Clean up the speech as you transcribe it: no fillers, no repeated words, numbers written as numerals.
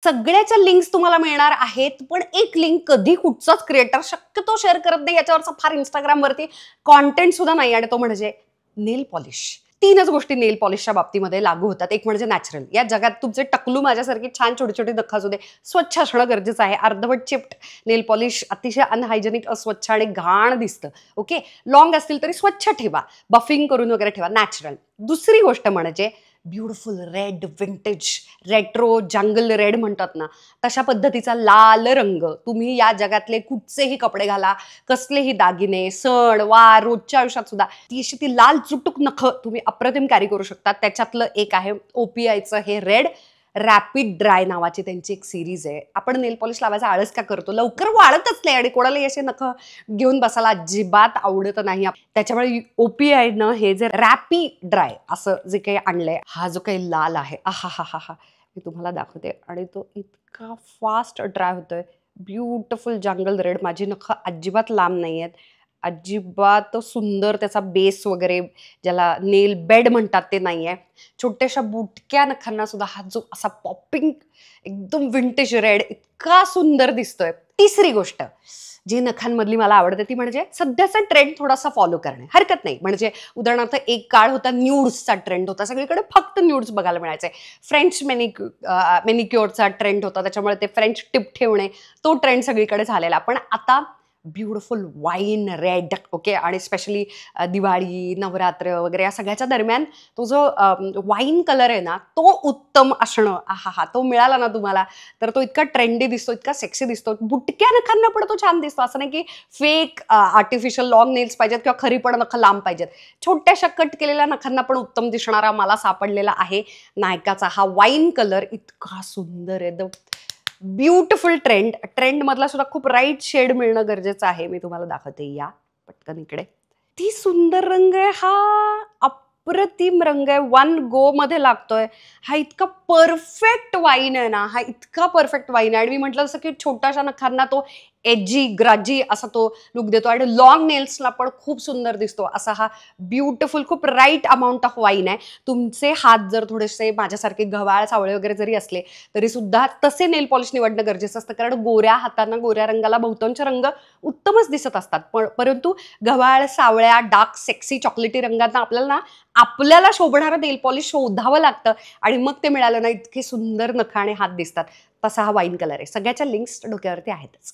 सगळ्याच्या लिंक्स तुम्हाला मिळणार आहेत, पण एक लिंक कधी कुठचाच क्रिएटर शक्यतो शेअर करत नाही. याच्यावरचा फार इंस्टाग्रामवरती कॉन्टेंट सुद्धा नाही आणि तो म्हणजे नेल पॉलिश. तीनच गोष्टी नेल पॉलिशच्या बाबतीमध्ये लागू होतात. एक म्हणजे नॅचरल. या जगात तुमचे टकलू माझ्यासारखी छान छोटे छोटे नख असू दे, स्वच्छ असणं गरजेचं आहे. अर्धवट चिप्ट नेल पॉलिश अतिशय अनहायजेनिक, अस्वच्छ आणि घाण दिसतं. ओके, लॉंग असतील तरी स्वच्छ ठेवा, बफिंग करून वगैरे ठेवा, नॅचरल. दुसरी गोष्ट म्हणजे ब्युटिफुल रेड, विंटेज रेट्रो जंगल रेड म्हणतात ना, तशा पद्धतीचा लाल रंग तुम्ही या जगातले कुठचेही कपडे घाला, कसलेही दागिने, सण वार, रोजच्या आयुष्यात सुद्धा ती लाल चुटूक नख तुम्ही अप्रतिम कॅरी करू शकता. त्याच्यातलं एक आहे OPIचं हे रेड रॅपिड ड्राय नावाची त्यांची एक सिरीज आहे. आपण नेल पॉलिश लावायचा आळस का करतो, लवकर वाळतच नाही आणि कोणालाही असे नख घेऊन बसायला अजिबात आवडत नाही. त्याच्यामुळे OPIनं हे जे रॅपी ड्राय असं जे काही आणलंय, हा जो काही लाल आहे, आहा हा हा हा, मी तुम्हाला दाखवते आणि तो इतका फास्ट ड्राय होतोय. ब्युटिफुल जंगल रेड. माझी नख अजिबात लांब नाही आहेत, अजिबात सुंदर त्याचा बेस वगैरे ज्याला नेल बेड म्हणतात ते नाही आहे. छोट्याशा बुटक्या नखांना सुद्धा हा जो असा पॉपिंग एकदम विंटेज रेड इतका सुंदर दिसतोय. तिसरी गोष्ट जी नखांमधली मला आवडते ती म्हणजे सध्याचा ट्रेंड थोडासा फॉलो करणे, हरकत नाही. म्हणजे उदाहरणार्थ एक काळ होता न्यूड्सचा ट्रेंड होता, सगळीकडे फक्त न्यूड्स बघायला मिळायचे. फ्रेंच मेनिक्युअरचा ट्रेंड होता, त्याच्यामुळे ते फ्रेंच टिप ठेवणे तो ट्रेंड सगळीकडे झालेला. पण आता ब्युटिफुल वाईन रेड, ओके, आणि स्पेशली दिवाळी, नवरात्र वगैरे या सगळ्याच्या दरम्यान तो जो वाईन कलर आहे ना, तो उत्तम असणं, आहा हा, तो मिळाला ना तुम्हाला तर तो इतका ट्रेंडी दिसतो, इतका सेक्सी दिसतो. बुटक्या नखांना पण तो छान दिसतो. असं नाही की फेक आर्टिफिशियल लॉंग नेल्स पाहिजेत किंवा खरी पण नख लांब पाहिजेत. छोट्याशा कट केलेल्या नखांना पण उत्तम दिसणारा मला सापडलेला आहे नायकाचा हा वाईन कलर. इतका सुंदर आहे. ब्युटिफुल ट्रेंड मधला सुद्धा खूप राईट शेड मिळणं गरजेचं आहे. मी तुम्हाला दाखवते, या पटकन इकडे. ती सुंदर रंग आहे हा, अप्रतिम रंग आहे, 1 गो मध्ये लागतोय. हा इतका परफेक्ट वाईन आहे ना, हा इतका परफेक्ट वाईन आहे. आणि मी म्हटलं जसं की छोट्याशा नखांना तो एजी ग्राजी असा तो लुक देतो आणि लॉंग नेल्सला पण खूप सुंदर दिसतो. असा हा ब्युटिफुल खूप राईट अमाऊंट ऑफ वाईन आहे. तुमचे हात जर थोडेसे माझ्यासारखे गव्हाळ सावळे वगैरे जरी असले तरी सुद्धा तसे नेल पॉलिश निवडणं गरजेचं असतं, कारण गोऱ्या हातांना, गोऱ्या रंगाला बहुतांश रंग उत्तमच दिसत असतात. परंतु गव्हाळ सावळ्या, डार्क सेक्सी चॉकलेटी रंगांना आपल्याला शोभणारं नेल पॉलिश शोधावं लागतं आणि मग ते मिळालं ना, इतके सुंदर नख आणि हात दिसतात. तसा हा वाईन कलर आहे. सगळ्याच्या लिंक्स डोक्यावरती आहेतच.